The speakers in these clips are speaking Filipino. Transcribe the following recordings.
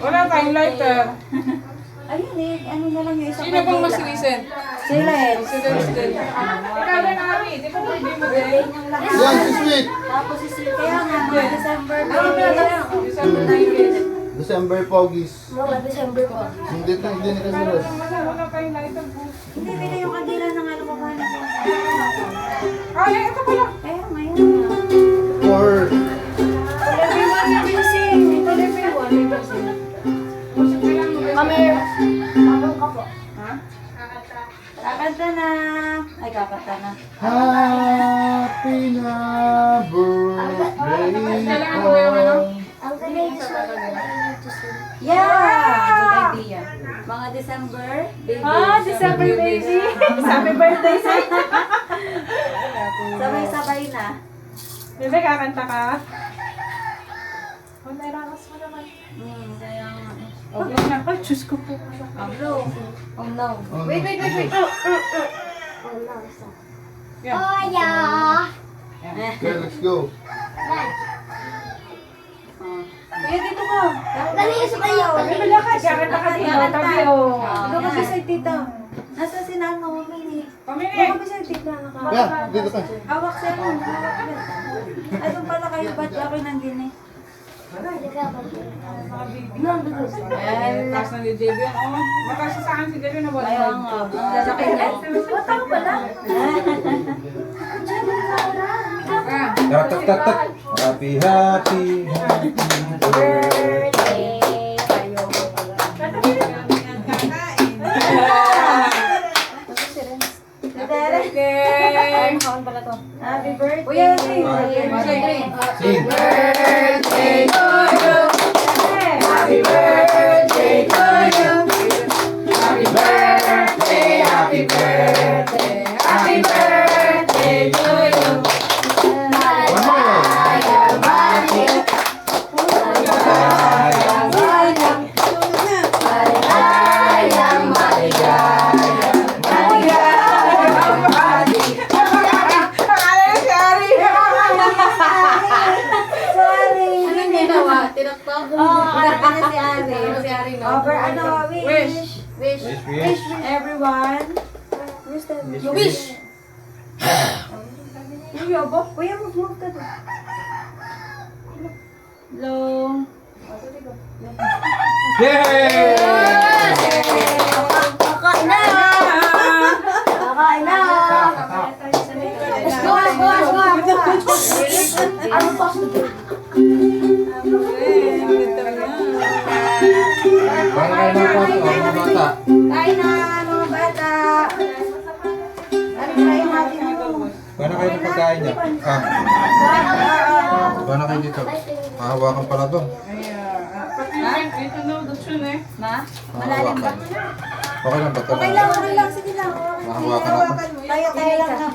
Wala tayong lighter. Ayun eh, ano na lang yung isang Sino bang mas recent? Sila eh. Si Thursday. Ikaw din, Ari. Di ba birthday mo din? Yan, si Sweet. Tapos si Sweet. Kaya nga, mga December. December 9. December Pogies. Mga December po. Hindi na kasunod. Wala tayong lighter po. Hindi, pila yung kandila ng ano ko ba? Ay, ito pala. Kaya ngayon. For Kami, tapos ka po. Kakanta na. Ay, kakanta na. happy na birthday ko. Ang galing sa Yeah! Good idea. Mga December, baby. December baby. Happy birthday sa sabay-sabay na. Bebe, kakanta ka? Oh, nairakas mo naman. Kaya nga. Okay na. Ay, Diyos ko po. Pablo. Oh no. Oh, Wait. Oh, no. Yeah. Oh, yeah. Okay, let's go. Kuya, dito ka. Dali, sa kayo. Wala ka. Kakanta ka din. Kakanta. Tabi, oh. Ito kasi sa tita. Nasa sinano mo, Mini. Pamili. Ito kasi sa tita. Yeah, dito ka. Hawak siya nun. Ay, doon pala kayo. Ba't ako nandun eh? Eh, taas na ni JB. Oh, mataas sa akin si JB na wala. Kaya nga. Sa kanya? Ba't ako pala? Ah. Tak tak tak tak. Happy birthday. Okay. Happy birthday. Kuya, Sing. birthday to you. Happy birthday to you. Happy birthday, happy birthday, happy birthday to you. One more. Sorry. Ano ginawa? Tinaktak? Oh, ano na si Ari? Si Ari, no? Over ano, wish. Wish. Wish everyone. You wish. Kuya, kuya, move ka doon. Long. Yay! Kakain na! Kakain na! Let's go, let's go, let's go! Ano pa? Paano kayo mga bata? Kain na, mga bata. Ano kayo natin ano? Paano kayo ng pagkain niya? Paano kayo dito? Mahawakan pala to. Ito no, dutsun eh. Ma? Malalim ba? Okay lang ba ito? Okay lang, sige lang. Mahawakan ako. Tayo lang na.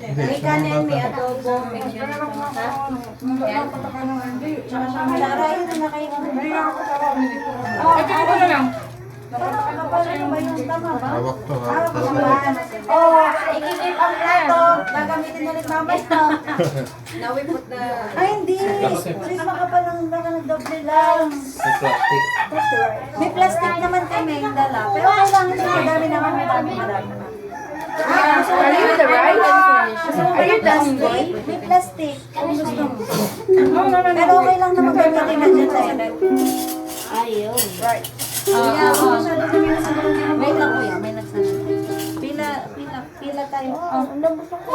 Hindi, May gusto mo kanin, may bata. adobo, may ganito. Tsaka sa malara, yun na kayo. Ito ko na lang. Ano ba yung tama ba? Hawak to, Ah, hawak to. kumahan. Oh, ikikip ang plato. Gagamitin ulit mamaya. Nawipot na. Ay, hindi. Please, makapalang naka-double lang. May plastic. May plastic naman kami yung dala. Pero kailangan siya madami naman, madami. Are you the right? Are you plastic? May plastic. Kung gusto mo. No. Pero okay lang naman gamitin na dyan tayo. Ayaw. Right. Yeah, masyado kami nasagot. Wait lang kuya, may nagsagot. Pila tayo. Ang lambot ako.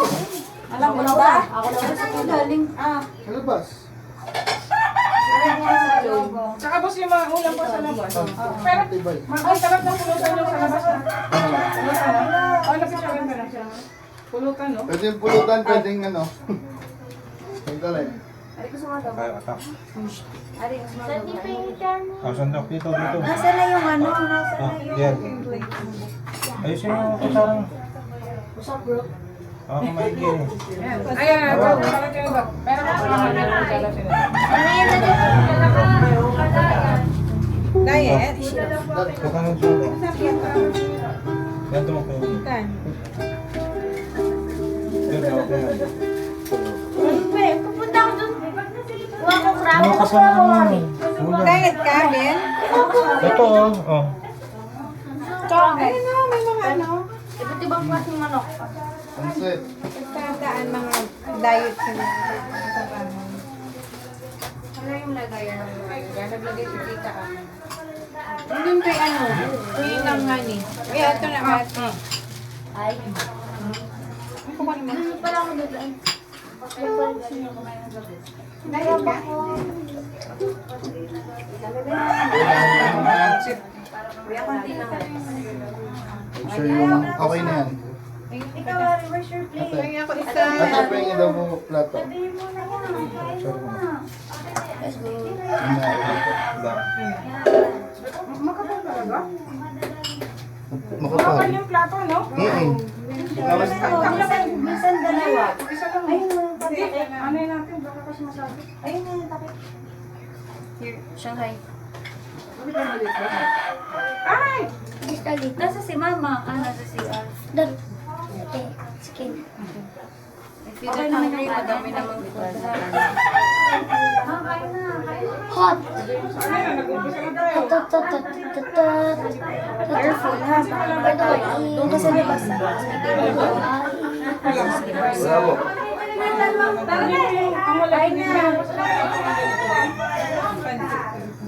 Alam mo na ba? Ako lang sa galing. Sa labas. Tsaka boss yung mga ulam po sa labas. Pero, Tibay. masarap na pulutan yung sa labas na. Pulutan na. Oh, napicturean ka na siya. Pulutan, no? Pwede yung pulutan, pwedeng ano. Pagdalay. Kaya atak. Ari, Ah, sandok dito, dito. nasa na yung ano? Nasa na yung... Yan. Ayusin mo kasarang. Usap, bro. Ako maigi eh. Ayan, sarap yung iba. Pero kapulakan na lang sarap sila. Diet? Huwag ka nang sumo. Yan tumakbo. Yan, hawak mo yan. Pupunta ako dun. Kuha ko Ano ka pa naman? Ulam. Diet ka, Ben? Ito oh. Ayun na, may mga ano. Iba't ibang klaseng manok. Pansit. Tandaan mga diet sila. Wala yung lagayan ng mga. Naglagay si Tita. Yun kay ano, yun ang nga ni. Eh, ito na at. Ay. Ano pala ako doon? Ay, pala ganyan kumain ng gabi. Diet ka? Kuya, konti lang. Sure yung okay na yan. Ikaw, where's your plate? Ay, ako isa. At pa yung daw mo plato. Sabihin mo na yan. Sure mo. Let's go. Yun na. Makapal talaga? Makapal. Makapal yung plato, no? Minsan dalawa. Isa lang. Ayun na, Hindi, takip. ano yun natin? Baka kasi masabi. Ayun na, takip. Here, Shanghai. Ay! Nasa si Mama. Nasa si Dad. Chicken. If you don't hungry, madami namang food. Kain na. Hot. Ano yun? Nag-umpisa na tayo. Careful ha. Doon ka sa labas. Bravo. Ang wala na.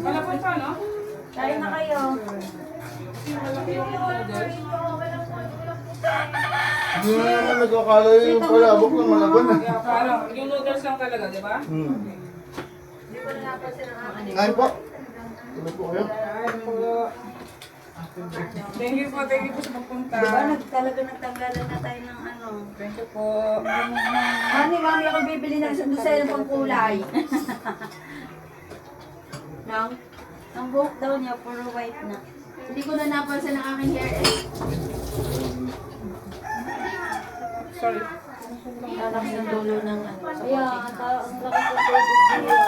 Wala po pa, no? Kain na kayo. Hindi na naman nagkakala yung palabok ng malaban na. Kaya parang, yung noodles lang talaga, di ba? Ngayon po. Tuloy po kayo. Thank you po sa pagpunta. Diba talaga nagtanggalan na tayo ng ano. Thank you po. Mami, ako bibili ng sandusay ng pangkulay. Nang? Ang buhok daw niya, puro white na. Hindi ko na napansin ang aking hair eh. Sorry. Anak ng dulo ng ano. Kaya, ang lakas ng tubig niya.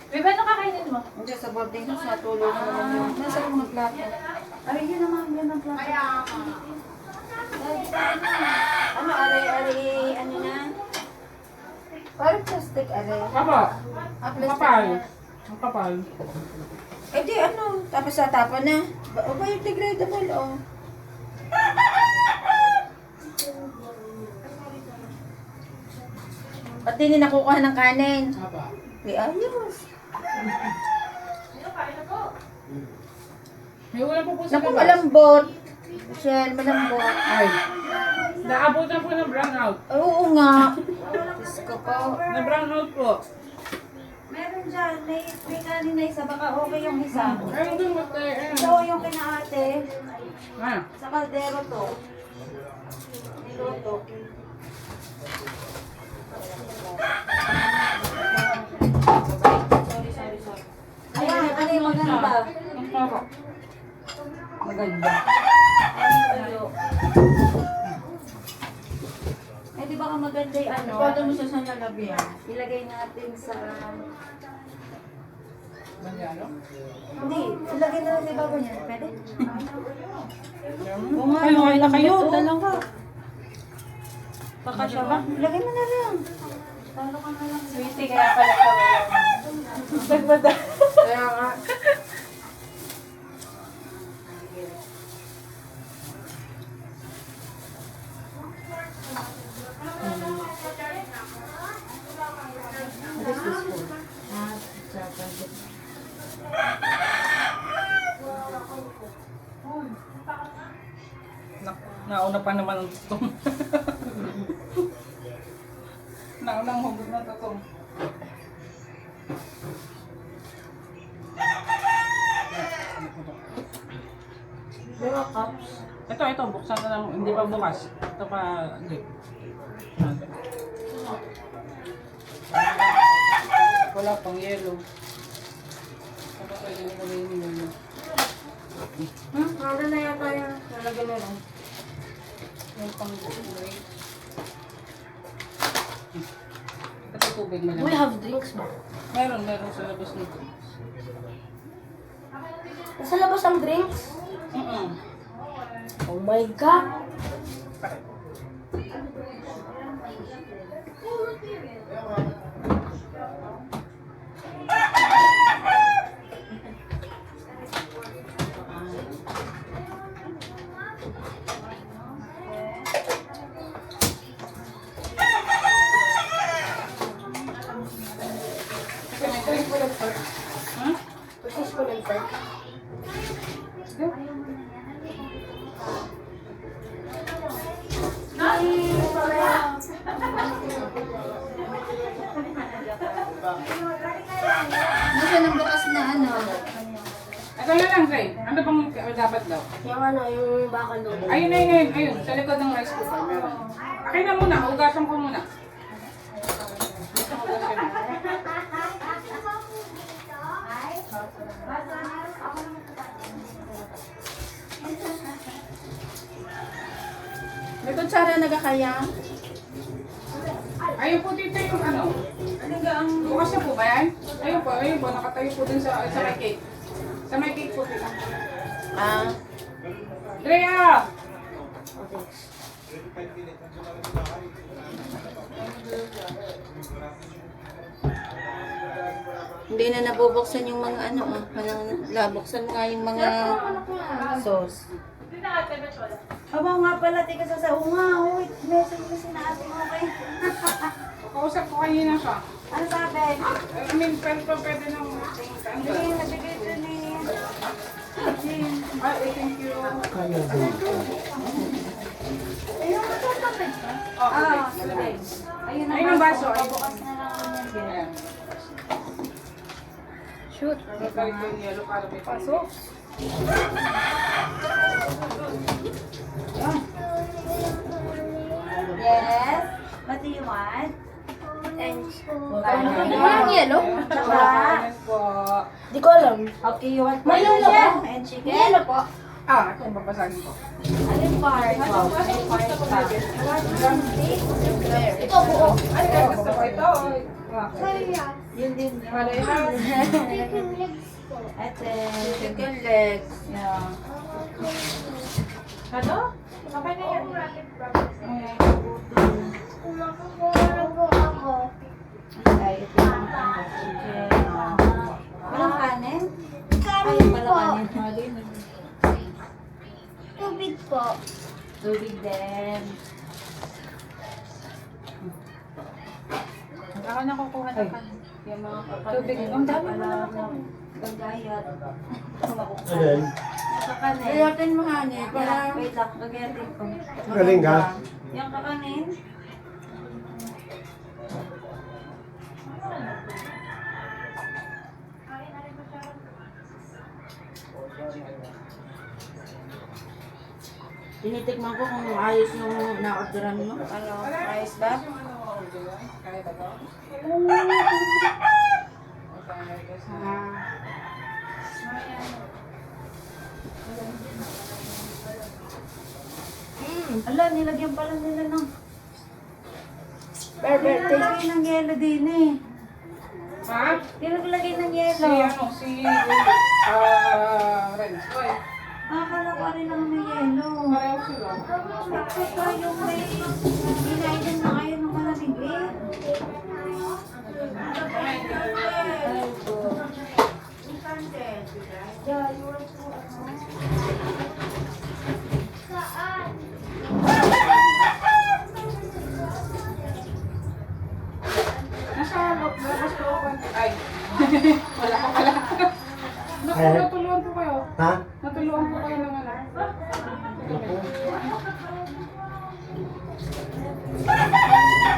Bebe, ano kakainin mo? Hindi, sa boarding house na tulo na naman yun. Nasa mga plato. Ay, yun naman, yun ang plato. Ano, ano na? Parang plastic, aray. Papa, Ah, ang plastic kapal. na. Ang kapal. Eh di ano, tapos natapon na. O biodegradable, oh. Ba't din nakukuha ng kanin? Di ayos. May ulam po sa Naku, labas. malambot. Michelle, malambot. Ay. Naabutan po ng brownout. Ay, oo nga. Diyos ko po. Na brownout po. Meron dyan, may kanin na isa, baka okay yung isa. Ay, doon mo tayo. Ito yung kinaate. Ah. Sa kaldero to. Niluto. Sorry. Ayan, ano yung maganda? Ang sarap. Maganda. Eh, di ba ka maganda yung ano? Ipado mo siya sa lalagyan. Ilagay natin sa... Mangyano? Hindi, ilagay na lang sa ibabaw niya. Pwede? Oo nga, luhay na kayo. Dalawa. Baka siya ba? Ilagay mo na lang. Talo ka na lang. Sweetie, kaya pala ito. Nagmada. Kaya nga. Nauna pa naman ang tutong. Naunang hugot ng tutong. Pero cups. Ito, buksan ko lang. Hindi pa bukas. Ito pa, hindi. Wala pang yellow. Ano pwede nilagay yung yellow? Wala na yata yan. Nalagyan na lang. Yung pang gulay. Ito tubig na lang. We have drinks ba? Meron sa labas nito. Nasa labas ang drinks? Oh my God! Balik ko lang pa. Ha? Pusis ko lang sir. Nasa ng bukas na ano? Ito na lang, Zay. Ano bang dapat daw? Yung ano, yung bakal doon. Ayun, ayun, ayun, ayun. Sa likod ng rice cooker, meron. Akin na muna, hugasan ko muna. May kutsara nagkakaya. Ayun po dito yung ano. Bukas na po ba yan? Ayun po, nakatayo po dun sa may cake. Sa may cake po dito. Ah, Drea! hindi na nabubuksan yung mga ano, labuksan nga yung mga sauce. Aba nga pala, tika sa nga. Wait, message kasi na ate mo kay. Kausap ko kanina siya. Ano sabi? I mean, pwede nang Hindi, nabigay ko ni... Ay, thank you. Ayun, matutapit ka? Ah, sige. Ayun Ayun ang baso. Ayun. Bukas na lang yan. Ayan. Shoot. Nagkalit yung yellow para may pasok. Yes. What do you want? Thanks. Walang yellow? Tsaka. Yes po. Di ko alam. Okay, you want May yellow siya? po. And chicken? Yellow po. Ah, ito ang babasagin ko. Alin part? May part pa. Ito buo. Ay, gusto ko ito. Yun din. Parehas. Ate. Chicken legs. Yeah. Ano? Okay na yan. Ay, ito yung chicken. Walang kanin? Ay, pala kanin. Tubig po. Tubig din. Ako na kukuha na ka. Yung mga Tubig. Ang dami mo na Gagayat. Alin? Kakanin. Gayatin mo hani, para Wait lang, gagayatin ko. Galing ka? Yung kakanin. tinitikman ko kung ayos yung na-orderan mo. Ano, ayos ba? Kaya ba ito? Ala, nilagyan pala nila ng... Berber taste. Nilagay ng yelo din eh. Ha? Nilagay ng Si yelo. ano? Si Renz. Oy, Nakakala ko rin lang may yelo. pareho sila. Saka yung may... Hinainan na kayo ng malamig eh. Nasa labas ko ako. Ay. Wala pa pala. Natulungan po kayo. Ha? Natulungan po kayo ng ano.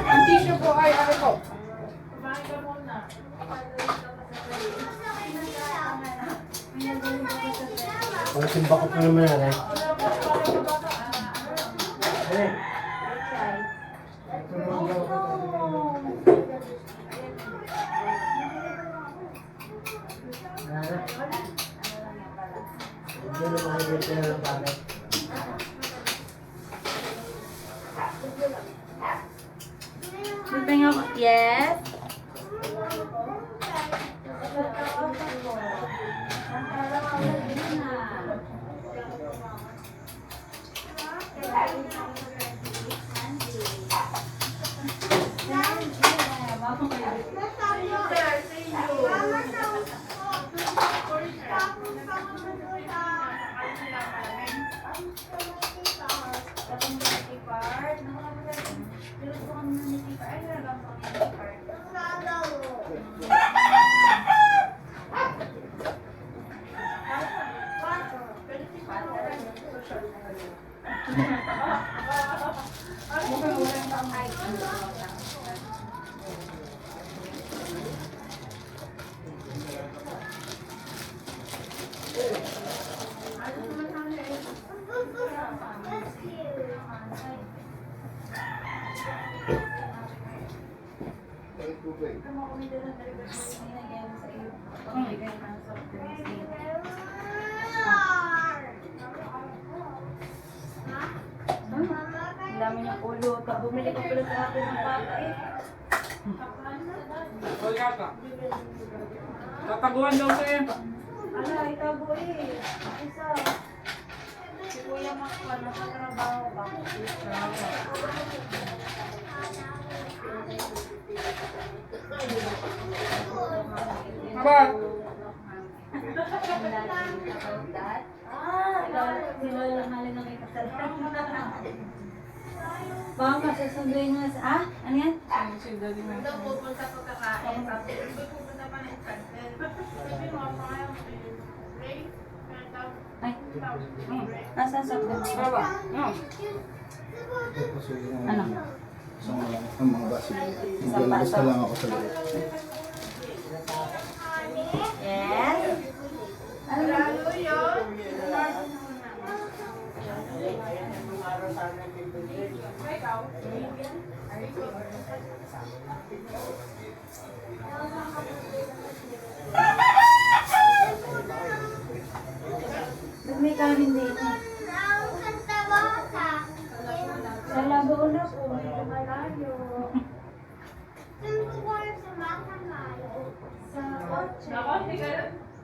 Ang tissue po ay ano po. Ang simba ko pa naman yan eh. Eh. Magpahinga ko. Yes? Bumili ko pala sa akin ng papa eh. Wala ka. Tataguan daw sa'yo. Ala, itago eh. Isa. Si Kuya Makwa, nakatrabaho ba? Abad! Baka susunduin mo sa... Ah? Ano yan? Si Daddy Mike. Ay. Nasaan sa Baba. Ano? Tapos yung Ano? isang ang mga basi. Maglalabas na lang ako sa loob. Yes? Ano? Ba't may kanin din? Sa labo na po, medyo malayo. Sa kotse. Ako, hindi ka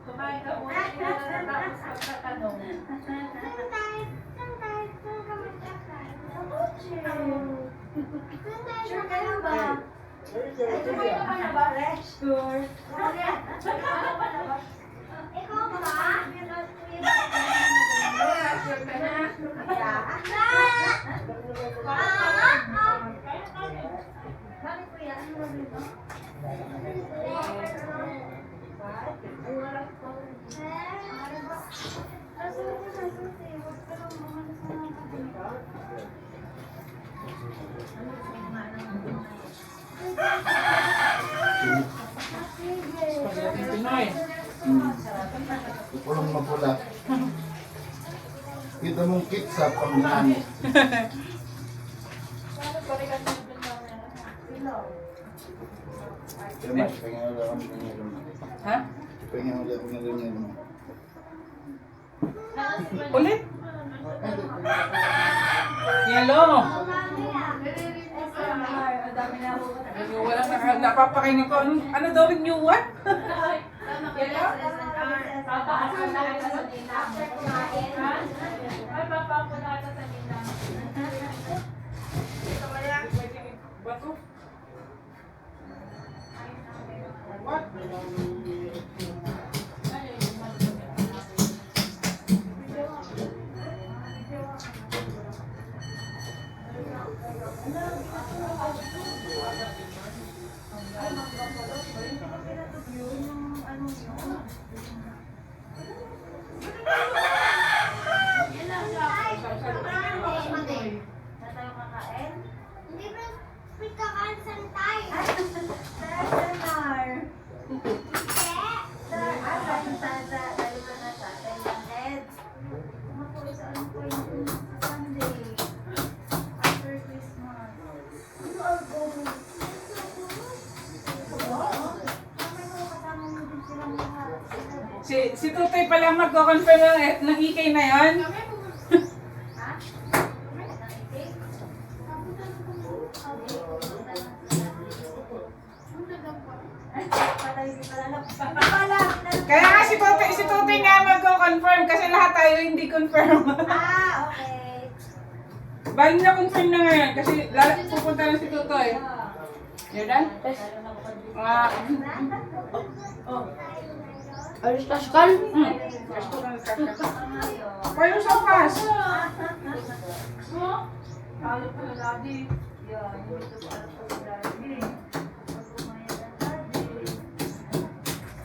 kumain ka muna. Hindi ka natapos magtatanong. Sure ka lang ba? Kumain ka na ba? Sure. Bakit kuya? Ano ba dito? Spaghetti Pinoy. Kulong mapula. Kita mong kitsa pang nani. Kaya mas, pengen ulit kami ng yelo mo. Ha? Pengen ulit kami ng yelo mo. Ulit? Yellow. Walang napapakainin ko. Ano daw rin new one? Papaasin na kita sa ninang. Ay, papaasin na kita sa ninang. Bato? What? Si Tutoy pala magko-confirm ng EK na yon. Kaya nga si Tutoy nga magko-confirm kasi lahat tayo hindi confirm. Okay. Bali na confirm na ngayon kasi pupunta na si Tutoy. You're done? Alis Pascal? Why you so fast? Talo pa na daddy. Yeah, hindi ko pa sa daddy.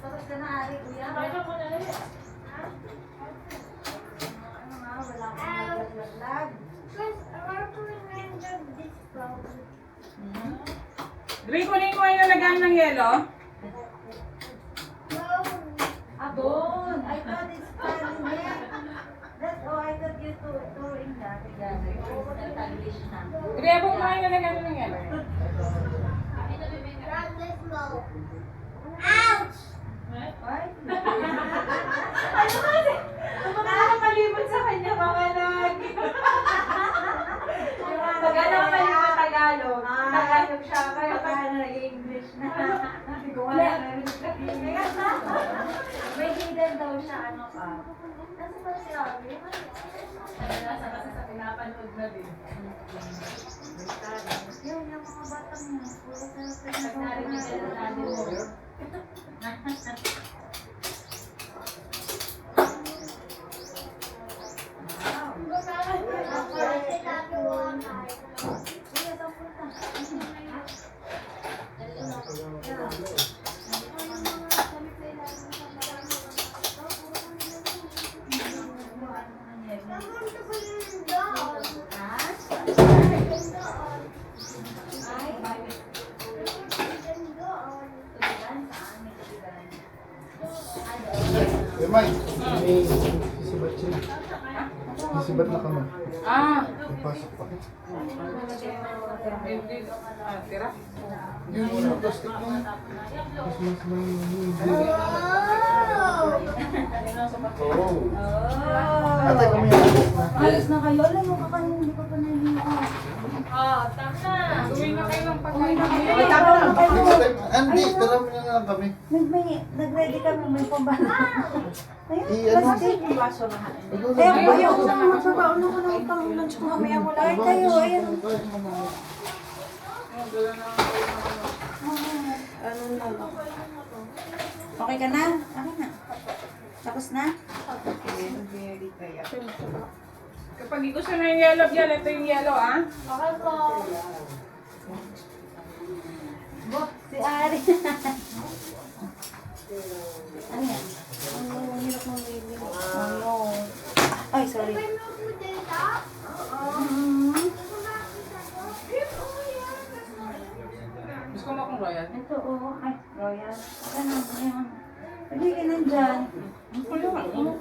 Tapos ka na, Ari, kuya. Kaya ko na rin. Ano nga, wala akong maglag. Dre, kunin mo yung nalagyan ng yelo. Abon! I thought it's funny. That's all, I thought you touring that together. Nag-Taglish na. Dre, abong mo yung nalagyan ng yelo. Ay, Ano kasi? Nakakalimot sa kanya mga nag. Pag ano ka malimutan Yun, yung mga batang yun. Puro sa pinagawa. May sisibat siya. Sisibat na kami. Ah, Pasok pa. hindi. Tira. Yun muna, plastic mo. Mas may Oo. Ate, kami yung alis na. Alis na kayo. Alam mo, kakanin, hindi ko pa nahihika. Gawin na kayo ng pagkain. Next time, Andy, tara mo na lang kami. Nag-ready kami, may pambana. Ayun, I-ano? plastic. Ayaw ko na magbabaon ako ng pang-lunch ko mamaya mula. Ay, kayo, ayun. Ano na lang. Okay ka na? Okay na. Tapos na? Kapag gusto na yung yellow dyan, ito yung yellow, ah. Si Ari. Ano yan? Ang hirap mong baby. Ano? Ay, sorry. Gusto mo akong royal? Ito, oh. Ay, Royal. Ano? Ayun. Hindi ka nandyan.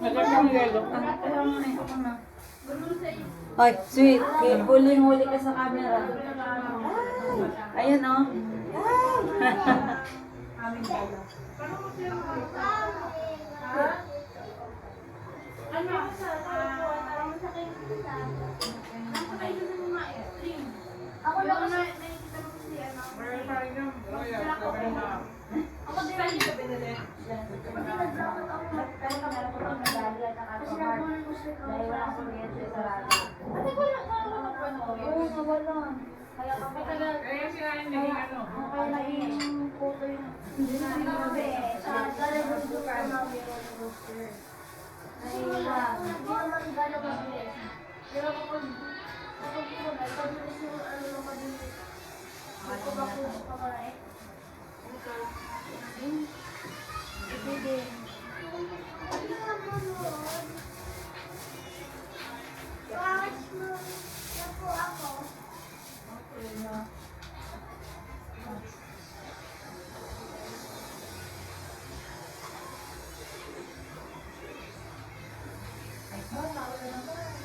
Naganda yung yellow. Kaya nga, ako na. Ay, sweet. Huling-huli ka sa camera. Ay, ayun, oh. Ako lang na. Kaya sila yung naging ano.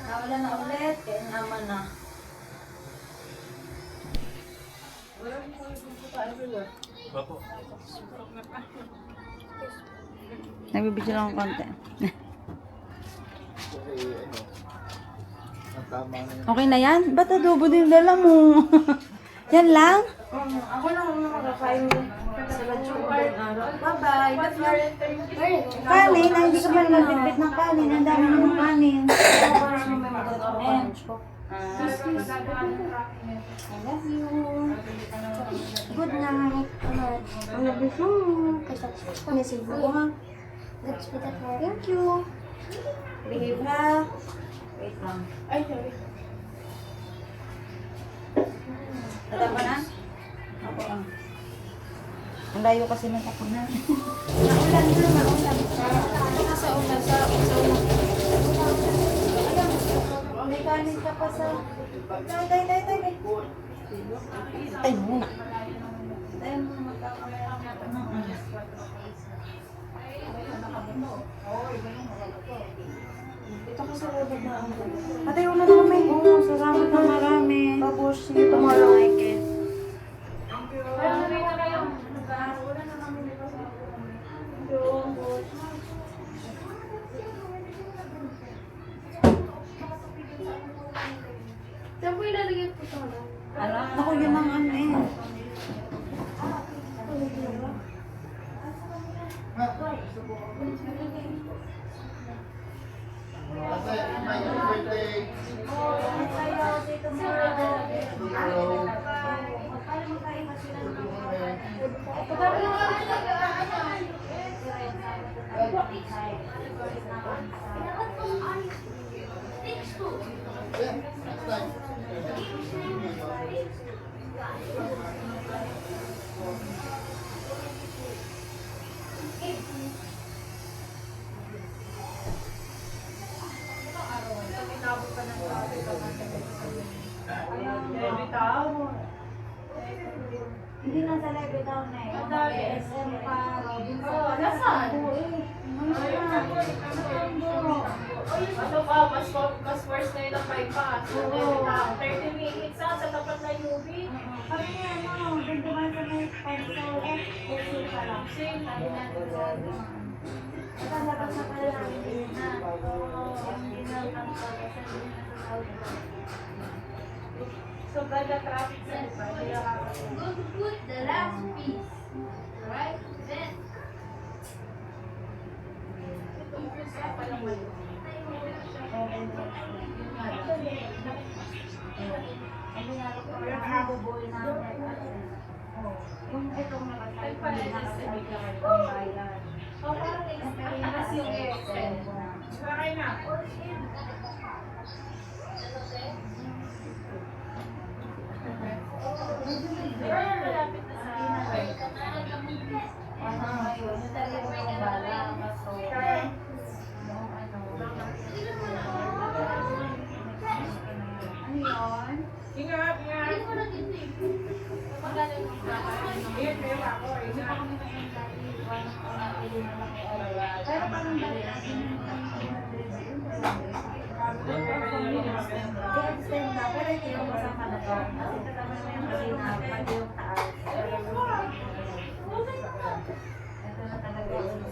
Nawala na ulit. Kaya naman na. Nagbibidyo lang ng konti. Ang tama na yun. Okay na yan? Ba't adobo din dala mo? Yan lang? Ako lang ang makakain sa lunch ko ngayong araw. Bye-bye. Love you. Kanin, ay, hindi ka man nagbitbit ng kanin. Ang dami ng kanin. Ayan. I love you. Good night. I love you so much. Missing you. Let's put it here. Thank you. Behave ha. Wait lang. Ay, sorry. Tata pa na? Ako lang. Ang layo kasi ng ako na. Naulan na, naulan. Ito sa ulan, sa ulan. May kanin ka pa sa... Tay. Ay, muna. Tayo muna magkakamera natin. Ito kasi robot na ang Atay, una na kami. Oo, salamat na marami. Tapos, see you tomorrow, Ike. Saan po ilalagay ko ito? Ano? Naku, yun ang ano eh. Ate, my birthday. Sa'yo, dito mo. Hello. Para magkain ka sila ng Yeah, next time. Hindi na sa live down na eh. SM pa, Robinson. Nasaan? Ano ba, mas worse na yun ang bypass. 30 minutes sa tapat na UV. Kami nga ano, doon duman sa may pencil kasi pa lang. Same. Sabi natin sa nakalabas na pala namin din na. Hindi na ang pagkakas na din na sa Saudi. So, bada traffic sa iba. Hindi nakakasya. Go to put the last piece. Alright? Then, Ang binalo ko lang nabubuhay namin. Yung itong nakatype pa rin nakatype ka kayo ng bayan. O, parang expect yung extend. Sakay na. Pero malapit na sa... Ano ngayon, yung talaga yung bala, kaso yung ano yun? Ingat, ingat. hindi mo na dito eh. Magkano yung ingat, kayo ako. Hindi pa Ingat. kami ngayon dahil one pili na lang kay Alaya. Pero parang dali natin i-extend na, pero ito yung kasama na to. Kasi kasama naman yung kanina, pati yung taas. Ito na talaga yung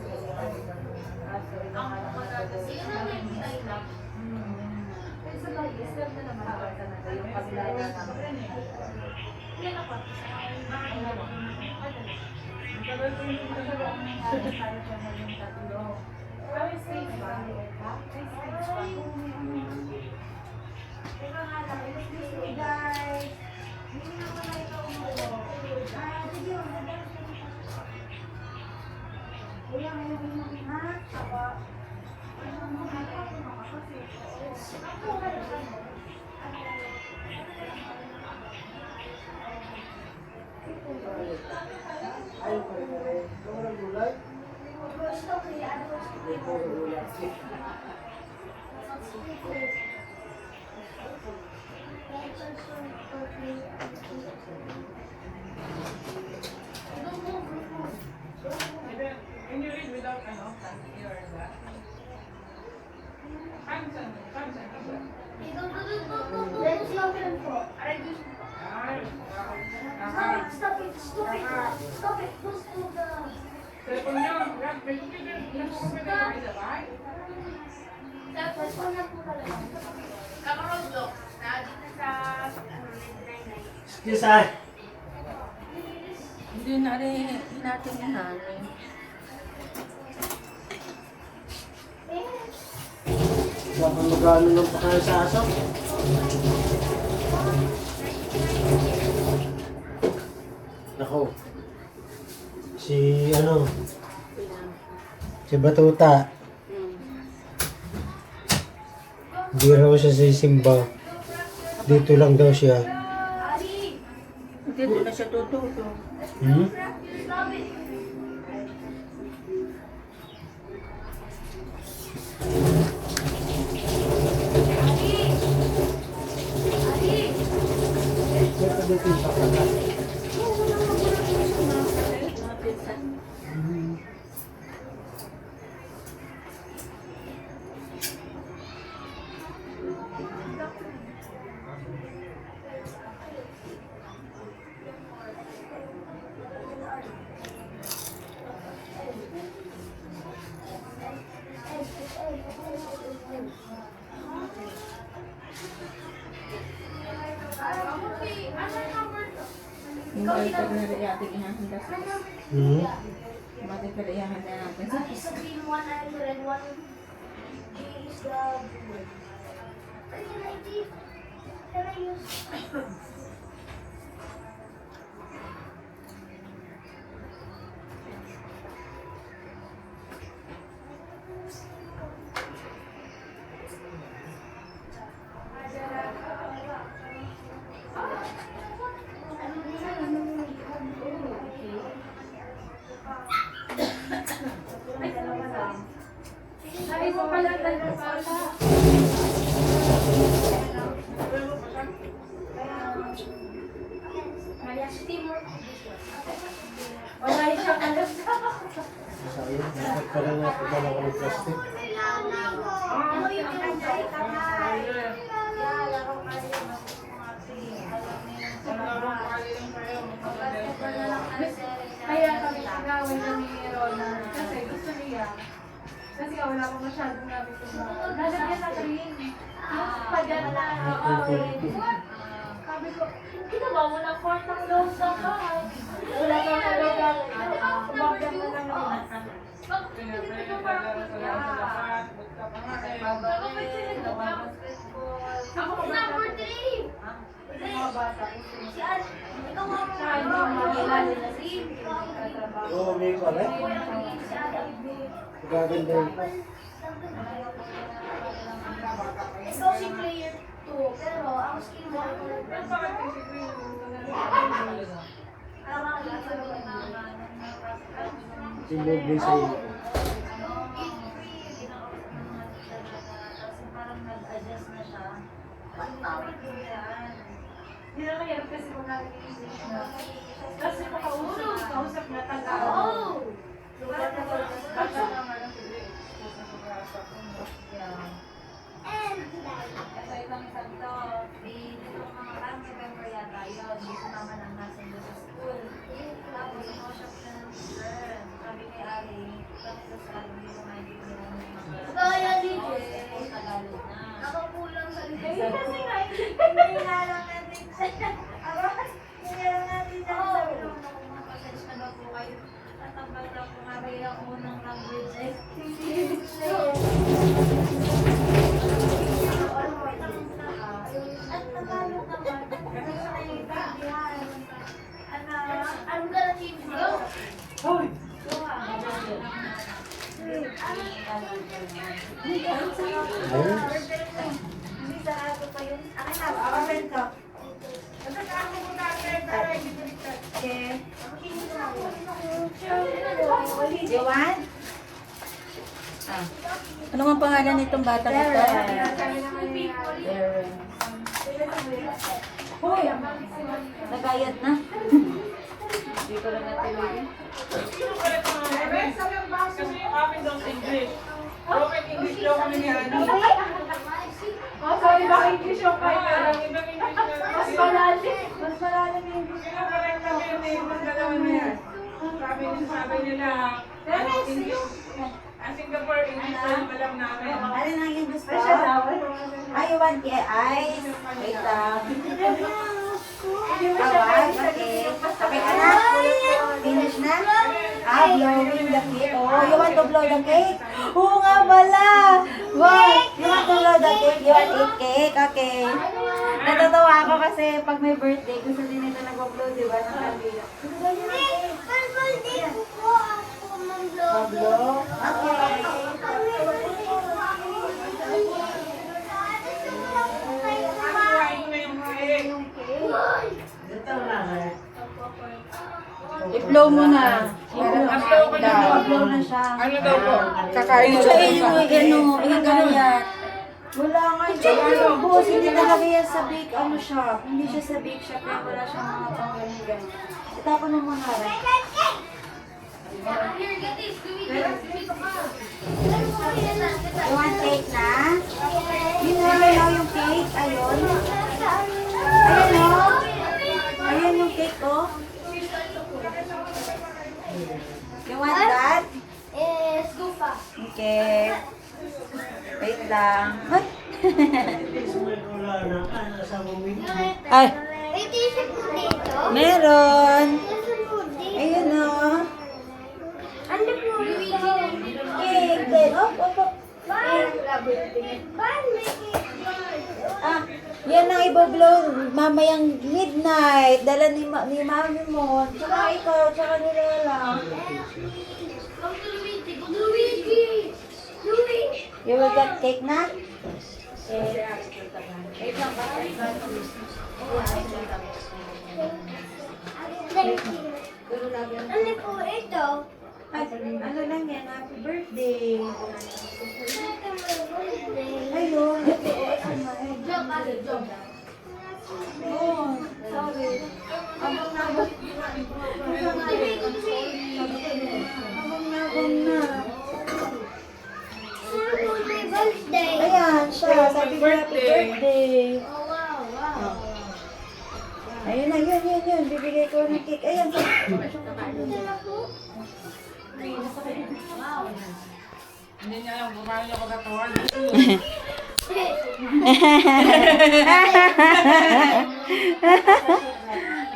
kaso ito na lang Sige na lang yung time lang. Pero sa pag-extend na naman ako talaga yung paglaga namin. Ilan ako? Ang nangyari tayo sa maging tatlo. May space ba? Teka nga lang, excuse me guys. Hindi na pala ikaw umulo. Sige, magdadala siya dito. Kuya, ngayon yung ha? Ako. Ano mo, ako kasi. Ako, Can you read without ano? Here or that? Kansan. Let's open po. Stop it. Stop it. Close to the... Telepon nyo. May computer. Nag-computer kayo, diba? Tapos, na po talaga. Kaka-roadblock. Dito sa... Excuse ah. Hindi na rin natin inahalin. Dapat magano lang pa kayo sa aso. Nako. Si ano? Si Batuta. Hindi raw siya sa simba. Dito lang daw siya. Dito na siya tututo. Hmm? Yung balik ka na rin ating ihahanda sa Hmm? balik ka na ihahanda natin sa Sabihin 100, 1 Ay, mo pala tayo pala. Wala siyang alam. Sayang, dapat pala napadala ko ng plastic. Kaya kami nagawin kami ni Rona kasi gusto niya. Kasi wala pa masyadong namin kumuha. Lalagyan na rin. Pagyan na. Sabi ko, ginawa mo ng kwartang loob sa bahay. Wala pa na loob namin. Kumagyan na lang naman. Ako number 3! Mga bata. Oo, may pala. Gaganda yun. Ikaw si player 2, pero ang skill mo Sinubli sa'yo. Hindi na mahirap kasi kung nag-English na. Kasi makausap na Tagalog. Oh! Basta naman ang And Ito ibang sabi to, dito mga parang November yata yun, dito naman ang nasa sa school. Tapos mo-shop na ng teacher. Sabi ni Ari, tapos sabi ni ko maintindihan ng mga Kaya, DJ. Tagalog na. nakakulang sa Kasi nga, hindi nga lang natin siya. Hindi lang natin siya. Sabi ko, pasensya na po kayo. Tatambal na po nga kayo ang unang language. At Tagalog naman. Kasi sa naiintindihan. I'm gonna teach you. Hindi sarado pa yun. Akin na, akin ka. Okay. You want? Ano ang pangalan nitong bata nito? Darren. Hoy! Nagayat na. Hindi ko lang natuloy. Kasi yung amin daw sa English. Broken English daw kami ni Ani. Oh, sorry, baka English yung kayo. Ibang English na. Mas malalim. Mas malalim yung English. Kinakarek kami yung name ng dalawa na yan. Sabi nila, Singapore English na yung alam namin. Ano nang yung gusto? Ay, you want ice? Wait lang. Tawag? Okay. Okay ka na? Finish na? Blowing the cake. Oh, you want to blow the cake? Oo nga pala. Wow, you want to blow the cake? You want to eat cake? Okay. Natatawa ako kasi pag may birthday, gusto din nito nag-blow, di ba? Ng kandila. Pablo? Okay. Kuhain mo yung cake. I-blow mo na. I-blow na siya. Ano daw po? Kakain So, yung ganyan. Wala nga yung boss, hindi talaga yan sa bake, ano siya. Hindi siya sa bake shop, kaya wala siyang mga panggaling-galing. Itapon ng mga harap. Here, get this. You want cake na? Yun na yung cake, ayun. Ayun o. Ayun yung cake ko. You want that? Is Gufa. Okay. Wait lang. Ay! Ay! May t-shirt po dito. Meron! Nasa po dito. Ayun o. Ano po? Luigi. Cake din. Oh, oh, oh. Bye. iboblow mamayang midnight. Dala ni mami mo. Tsaka ikaw, tsaka ni Lola. You will get cake na? Ano po ito? Ay, ano lang yan? Happy birthday. Ayun. Oh, sorry. Abang na. My birthday. Ayan siya. Sabi ko happy birthday. Oh, wow, wow. Ayun na, yun. Bibigay ko ng cake. Ayan. Hindi niya alam kung paano niya pagkatawan.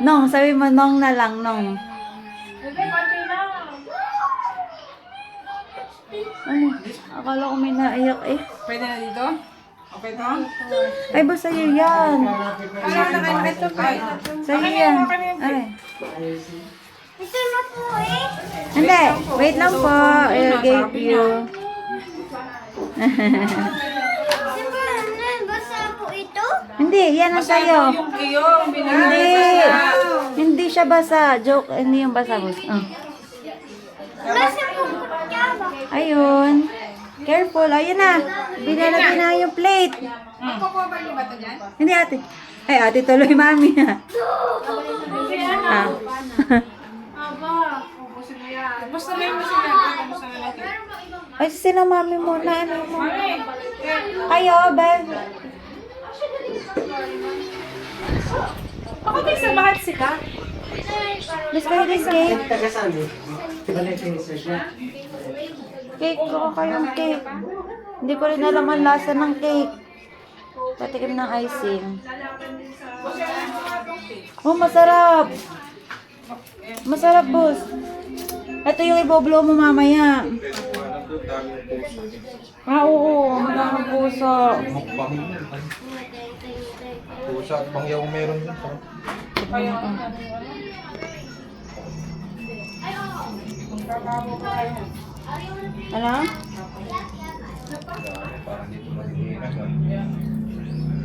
Nong, sabi mo nong na lang, nong. Hindi, konti na. Ano? Akala ko may naiyak eh. Pwede na dito? Okay to? Ay, ba sa'yo yan? Ano na kayo ito pa? Sa'yo yan. Ay. Ito na po eh. Hindi, wait lang po. I gave you. Diba, basa po ito? Hindi, yan ang sa'yo. Yung kiyong binigay Hindi. mo sa Hindi siya basa. Joke, hindi yung basa, boss. Oh. Basa po niya ba? Ayun. Careful. Ayun na. Binalagyan na yung plate. Magko-cover niyo ba ito dyan? Hindi, ate. Ay, ate tuloy, mami. Ah. Ubusin mo yan. Basta lang mo sila. Basta na natin. Ay, sila mami mo na. Ano mo? Mami! Kayo, Ben. Ako tayo sa bahat sika. Let's go this cake. Taga-saan eh? Balik yung research niya. Cake ko kayong cake. Hindi ko rin alam ang lasa ng cake. Patikim ng icing. Oh, masarap. Masarap, boss. Ito yung iboblow mo mamaya. Ah, oo. Madaming puso. Mukbang yun. Pusa at bangyaw kung meron yun. Ano? Parang dito magiging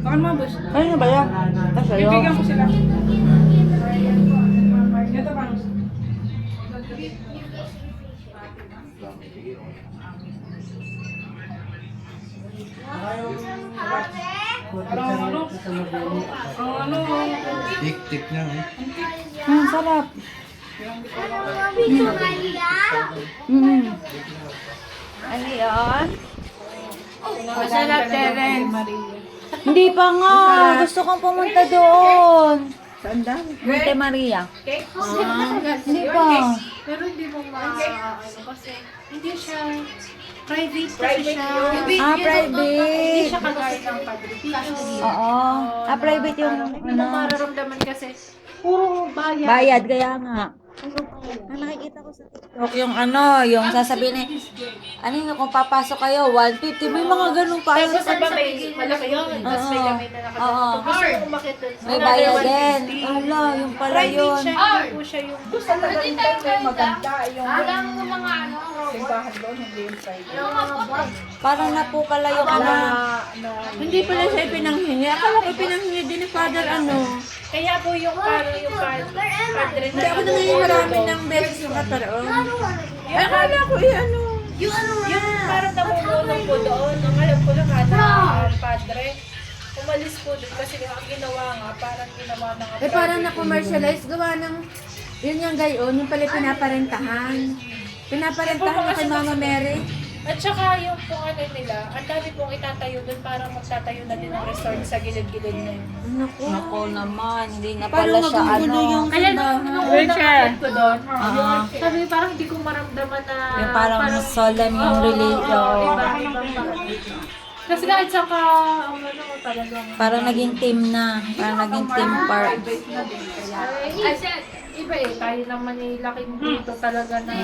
Saan mo, boss? Ano ba yan? Ah, sa'yo. Bibigyan ko sila. Ito pa. Parang ano? Ang ano? tik-tik niya. Eh. Sarap. Ito Maria. Ano yan? Masarap, Terence. Hindi pa nga. Gusto kong pumunta doon. Saan daw? Monte Maria. Cake? Hindi pa. Pero hindi mo kasi hindi siya private kasi siya. yun. Ah, Hindi private. siya kagaya ng Padre Pio. Oo. Ah, private yung Hindi mo ano, mararamdaman kasi puro bayad. bayad. Kaya nga. Ah, nakikita ko sa TikTok yung ano, yung sasabihin eh, ano yung kung papasok kayo, 150. May mga ganun pa. Tapos diba may malaki yun, tapos may gamay na Oo. nakagawa. Kung gusto mo umakit dun, May bayad din. Ala, yung pala private yun. siya, hindi po siya yung Maganda yung Alam mo mga ano, simbahan doon, hindi yung private. Parang na po pala yung ano. Hindi pala siya ipinanghingi. Akala ko ipinanghingi din ni Father ano. kaya po yung parang yung padre Hindi ako nanghingi marami ng beses yung kaparoon. Ay, akala ko ano. yung ano nga. yung parang namumulong po doon. Ang alam ko lang ang padre. Umalis po doon kasi ang ginawa nga, parang ginawa na nga. Eh parang na-commercialize. Gawa ng, yun yung gayon, yung pala pinaparentahan. Pinaparentahan na kay Mama Mary. At saka yung kung ano nila, ang dami pong itatayo doon, parang magtatayo na din ng resort sa gilid-gilid na yun. Naku. Nako naman, hindi na Parang pala siya ano. magugulo yung Kaya nung unang ko doon, Ah. sabi parang hindi ko maramdaman na Yung parang solemn yung religion. Iba. Kasi kahit saka, ano talagang, Parang naging team na. Parang naging team park. ay, iba eh, tayo naman eh, laking dito talaga na